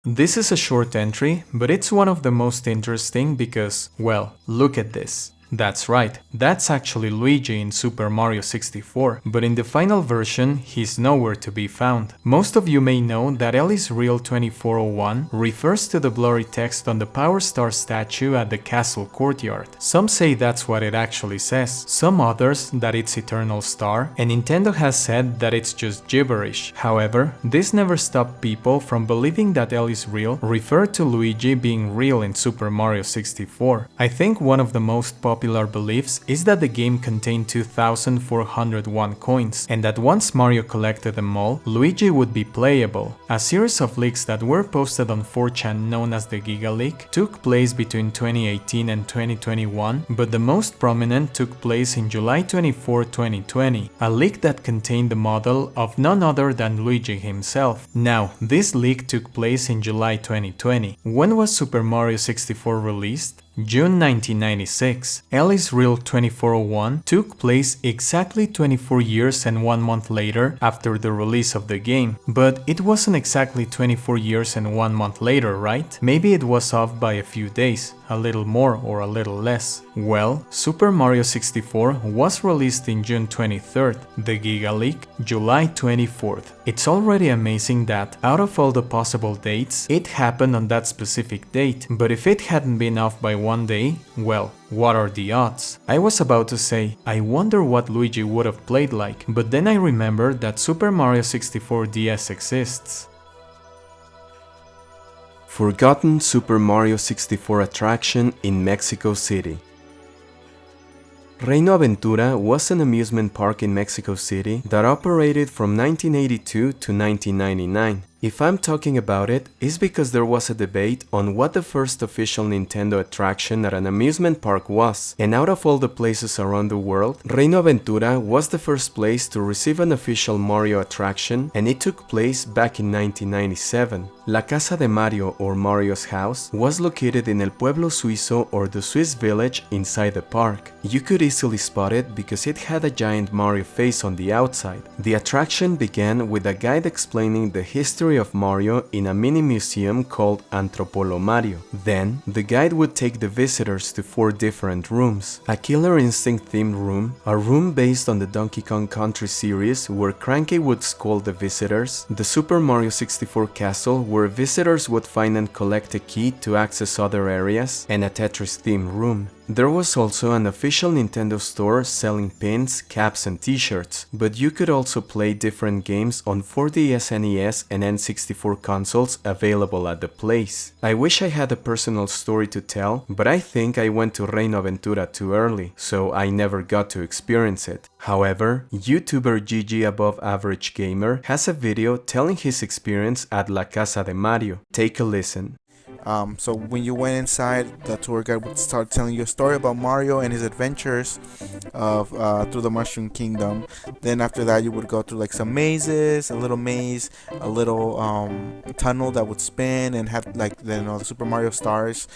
This is a short entry, but it's one of the most interesting because, well, look at this. That's right, that's actually Luigi in Super Mario 64, but in the final version, he's nowhere to be found. Most of you may know that L is real 2401 refers to the blurry text on the Power Star statue at the castle courtyard. Some say that's what it actually says, some others that it's Eternal Star, and Nintendo has said that it's just gibberish. However, this never stopped people from believing that L is real referred to Luigi being real in Super Mario 64. I think one of the most popular beliefs is that the game contained 2,401 coins, and that once Mario collected them all, Luigi would be playable. A series of leaks that were posted on 4chan known as the Giga Leak took place between 2018 and 2021, but the most prominent took place in July 24, 2020, a leak that contained the model of none other than Luigi himself. Now, this leak took place in July 2020. When was Super Mario 64 released? June 1996. L is real 2401 took place exactly 24 years and 1 month later after the release of the game. But it wasn't exactly 24 years and 1 month later, right? Maybe it was off by a few days, a little more or a little less. Well, Super Mario 64 was released in June 23rd, the Giga Leak, July 24th. It's already amazing that, out of all the possible dates, it happened on that specific date, but if it hadn't been off by 1 day, well, what are the odds? I was about to say, I wonder what Luigi would have played like, but then I remembered that Super Mario 64 DS exists. Forgotten Super Mario 64 attraction in Mexico City. Reino Aventura was an amusement park in Mexico City that operated from 1982 to 1999. If I'm talking about it, it's because there was a debate on what the first official Nintendo attraction at an amusement park was, and out of all the places around the world, Reino Aventura was the first place to receive an official Mario attraction, and it took place back in 1997. La Casa de Mario, or Mario's house, was located in El Pueblo Suizo, or the Swiss village, inside the park. You could easily spot it because it had a giant Mario face on the outside. The attraction began with a guide explaining the history of Mario in a mini museum called Antropolo Mario. Then, the guide would take the visitors to 4 different rooms. A Killer Instinct themed room, a room based on the Donkey Kong Country series where Cranky would scold the visitors, the Super Mario 64 castle where visitors would find and collect a key to access other areas, and a Tetris themed room. There was also an official Nintendo store selling pins, caps and t-shirts, but you could also play different games on 4DS, NES and N64 consoles available at the place. I wish I had a personal story to tell, but I think I went to Reino Aventura too early, so I never got to experience it. However, YouTuber GgAboveAverageGamer has a video telling his experience at La Casa de Mario. Take a listen. So when you went inside, the tour guide would start telling you a story about Mario and his adventures of through the Mushroom Kingdom. Then after that, you would go through like some mazes, a little maze, a little tunnel that would spin and have like the Super Mario stars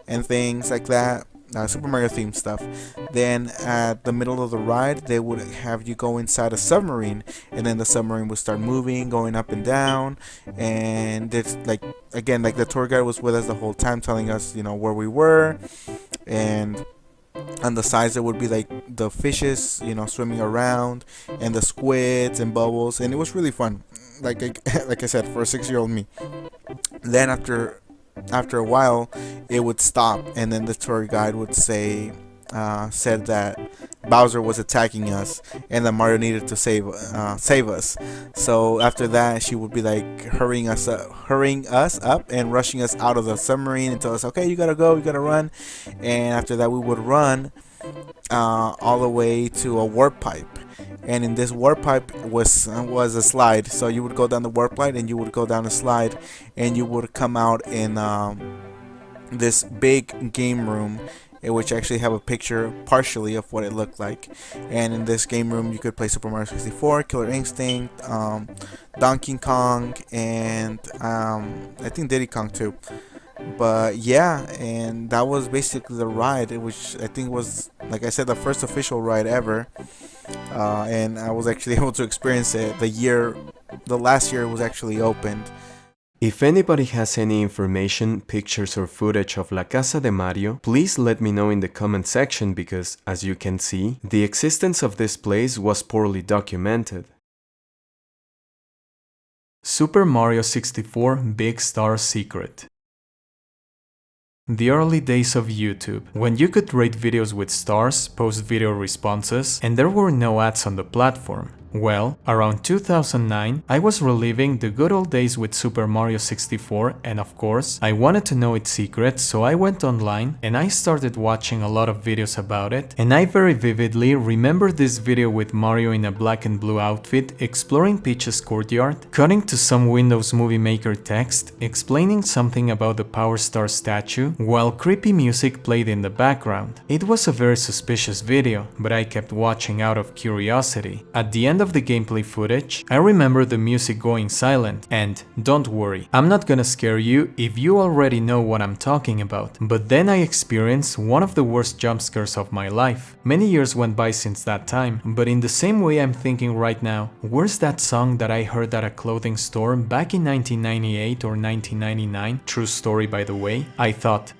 and things like that. Super Mario themed stuff. Then at the middle of the ride, they would have you go inside a submarine, and then the submarine would start moving, going up and down. And it's like, again, like the tour guide was with us the whole time, telling us, where we were. And on the sides there would be like the fishes, swimming around, and the squids and bubbles, and it was really fun. Like I said, for a 6-year-old me. Then after a while, it would stop, and then the tour guide would said that Bowser was attacking us, and that Mario needed to save us. So after that, she would be like hurrying us up and rushing us out of the submarine and tell us, okay, you gotta go, you gotta run. And after that, we would run all the way to a warp pipe. And in this warp pipe was a slide, so you would go down the warp pipe and you would go down the slide, and you would come out in this big game room, which actually have a picture partially of what it looked like. And in this game room, you could play Super Mario 64, Killer Instinct, Donkey Kong, and I think Diddy Kong too. But yeah, and that was basically the ride, which I think was, like I said, the first official ride ever. And I was actually able to experience it the last year it was actually opened. If anybody has any information, pictures or footage of La Casa de Mario, please let me know in the comment section because, as you can see, the existence of this place was poorly documented. Super Mario 64 Big Star Secret. The early days of YouTube, when you could rate videos with stars, post video responses, and there were no ads on the platform. Well, around 2009, I was reliving the good old days with Super Mario 64 and of course, I wanted to know its secrets, so I went online and I started watching a lot of videos about it, and I very vividly remember this video with Mario in a black and blue outfit exploring Peach's courtyard, cutting to some Windows Movie Maker text explaining something about the Power Star statue, while creepy music played in the background. It was a very suspicious video, but I kept watching out of curiosity. At the end of the gameplay footage, I remember the music going silent, and don't worry, I'm not gonna scare you if you already know what I'm talking about, but then I experienced one of the worst jump scares of my life. Many years went by since that time, but in the same way I'm thinking right now, where's that song that I heard at a clothing store back in 1998 or 1999? True story, by the way. I thought,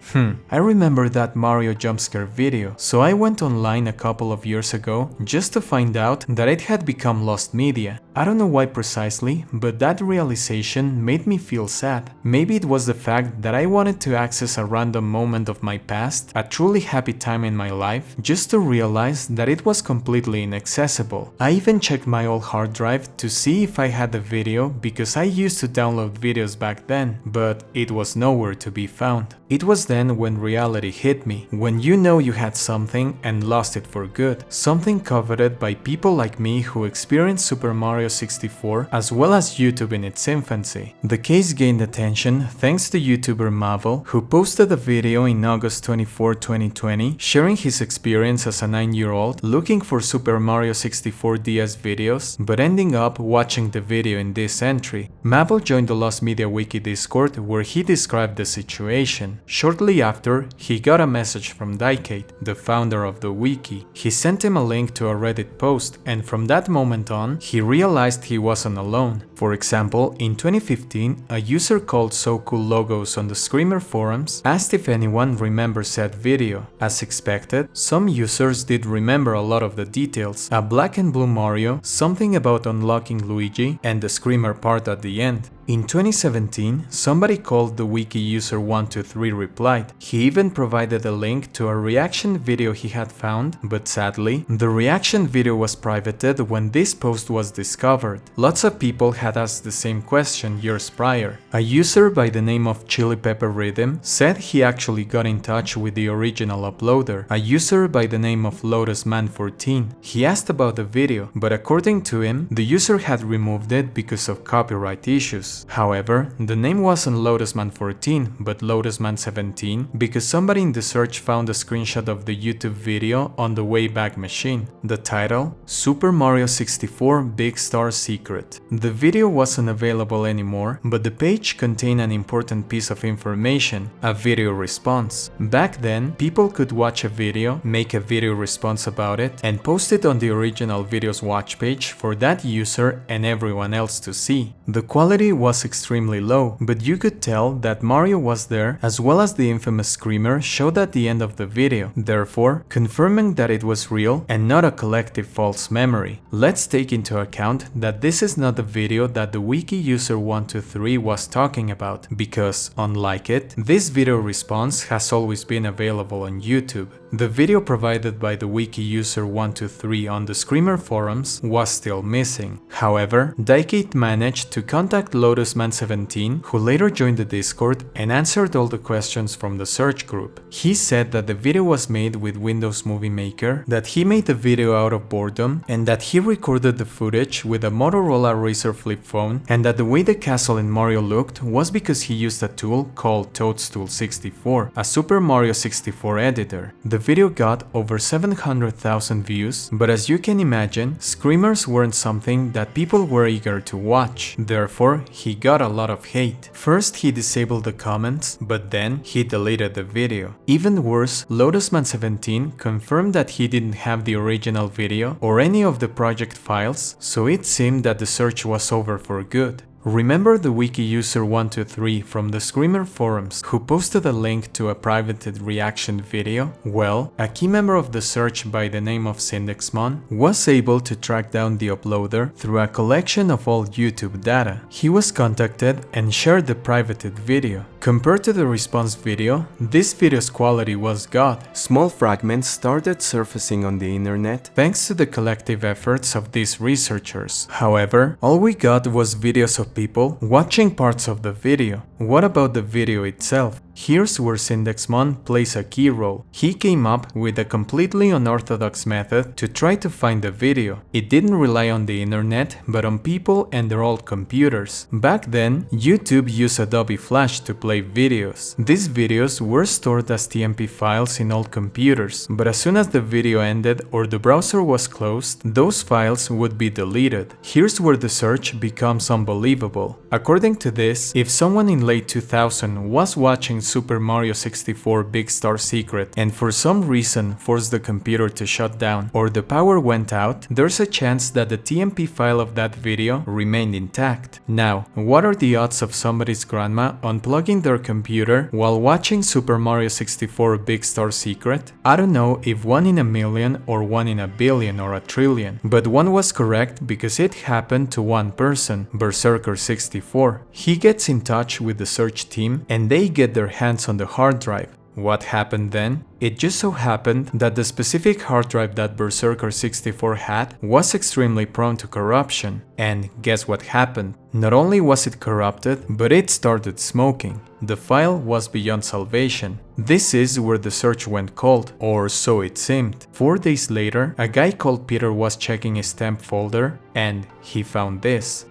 I remember that Mario jump scare video, so I went online a couple of years ago just to find out that it had become lost media. I don't know why precisely, but that realization made me feel sad. Maybe it was the fact that I wanted to access a random moment of my past, a truly happy time in my life, just to realize that it was completely inaccessible. I even checked my old hard drive to see if I had the video because I used to download videos back then, but it was nowhere to be found. It was then when reality hit me, when you know you had something and lost it for good, something coveted by people like me who experienced Super Mario 64 as well as YouTube in its infancy. The case gained attention thanks to YouTuber Mahvl, who posted a video in August 24, 2020 sharing his experience as a 9-year-old looking for Super Mario 64 DS videos, but ending up watching the video in this entry. Mahvl joined the Lost Media Wiki Discord where he described the situation. Shortly after, he got a message from Dykate, the founder of the wiki. He sent him a link to a Reddit post, and from that moment on, he realized he wasn't alone. For example, in 2015, a user called So Cool Logos on the Screamer forums asked if anyone remembers said video. As expected, some users did remember a lot of the details: a black and blue Mario, something about unlocking Luigi, and the Screamer part at the end. In 2017, somebody called the wiki user 123 replied. He even provided a link to a reaction video he had found, but sadly, the reaction video was privated when this post was discovered. Lots of people had asked the same question years prior. A user by the name of Chili Pepper Rhythm said he actually got in touch with the original uploader, a user by the name of LotusMan14. He asked about the video, but according to him, the user had removed it because of copyright issues. However, the name wasn't LotusMan14 but LotusMan17 because somebody in the search found a screenshot of the YouTube video on the Wayback Machine. The title? Super Mario 64 Big Star Secret. The video wasn't available anymore, but the page contained an important piece of information, a video response. Back then, people could watch a video, make a video response about it, and post it on the original video's watch page for that user and everyone else to see. The quality was extremely low, but you could tell that Mario was there, as well as the infamous screamer showed at the end of the video, therefore confirming that it was real and not a collective false memory. Let's take into account that this is not the video that the wiki user 123 was talking about, because, unlike it, this video response has always been available on YouTube. The video provided by the wiki user 123 on the Screamer forums was still missing. However, Dykate managed to contact LotusMan17, who later joined the Discord and answered all the questions from the search group. He said that the video was made with Windows Movie Maker, that he made the video out of boredom, and that he recorded the footage with a Motorola Razr flip phone, and that the way the castle in Mario looked was because he used a tool called Toadstool64, a Super Mario 64 editor. The video got over 700,000 views, but as you can imagine, screamers weren't something that people were eager to watch. Therefore, he got a lot of hate. First, he disabled the comments, but then he deleted the video. Even worse, LotusMan17 confirmed that he didn't have the original video or any of the project files, so it seemed that the search was over for good. Remember the wiki user 123 from the Screamer forums who posted a link to a privated reaction video? Well, a key member of the search by the name of Syndexmon was able to track down the uploader through a collection of all YouTube data. He was contacted and shared the privated video. Compared to the response video, this video's quality was god. Small fragments started surfacing on the internet Thanks to the collective efforts of these researchers. However, all we got was videos of people watching parts of the video. What about the video itself? Here's where Syndexmon plays a key role. He came up with a completely unorthodox method to try to find the video. It didn't rely on the internet, but on people and their old computers. Back then, YouTube used Adobe Flash to play videos. These videos were stored as TMP files in old computers, but as soon as the video ended or the browser was closed, those files would be deleted. Here's where the search becomes unbelievable. According to this, if someone in late 2000 was watching Super Mario 64 Big Star Secret and for some reason forced the computer to shut down or the power went out, there's a chance that the TMP file of that video remained intact. Now, what are the odds of somebody's grandma unplugging their computer while watching Super Mario 64 Big Star Secret? I don't know if 1 in a million or 1 in a billion or a trillion, but one was correct because it happened to one person, Berserker64. He gets in touch with the search team and they get their hands on the hard drive. What happened then? It just so happened that the specific hard drive that Berserker64 had was extremely prone to corruption. And guess what happened? Not only was it corrupted, but it started smoking. The file was beyond salvation. This is where the search went cold, or so it seemed. 4 days later, a guy called Peter was checking his temp folder and he found this.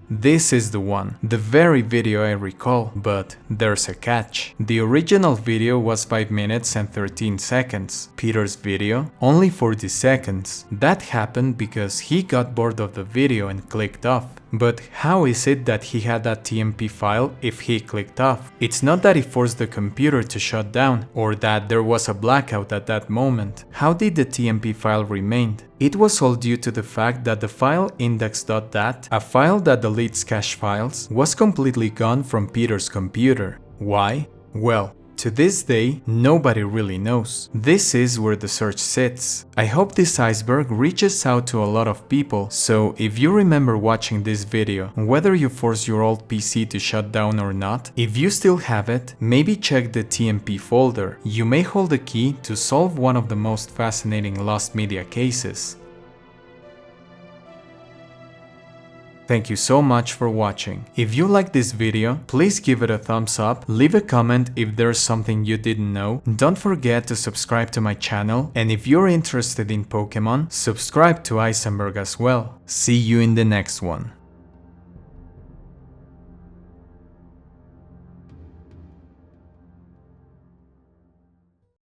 This is the one, the very video I recall, but there's a catch. The original video was 5 minutes and 13 seconds. Peter's video, only 40 seconds. That happened because he got bored of the video and clicked off. But how is it that he had that TMP file if he clicked off? It's not that he forced the computer to shut down, or that there was a blackout at that moment. How did the TMP file remain? It was all due to the fact that the file index.dat, a file that deletes cache files, was completely gone from Peter's computer. Why? Well, to this day, nobody really knows. This is where the search sits. I hope this iceberg reaches out to a lot of people, so if you remember watching this video, whether you forced your old PC to shut down or not, if you still have it, maybe check the TMP folder. You may hold the key to solve one of the most fascinating lost media cases. Thank you so much for watching. If you liked this video, please give it a thumbs up, leave a comment if there's something you didn't know, don't forget to subscribe to my channel, and if you're interested in Pokemon, subscribe to EisenBerg as well. See you in the next one.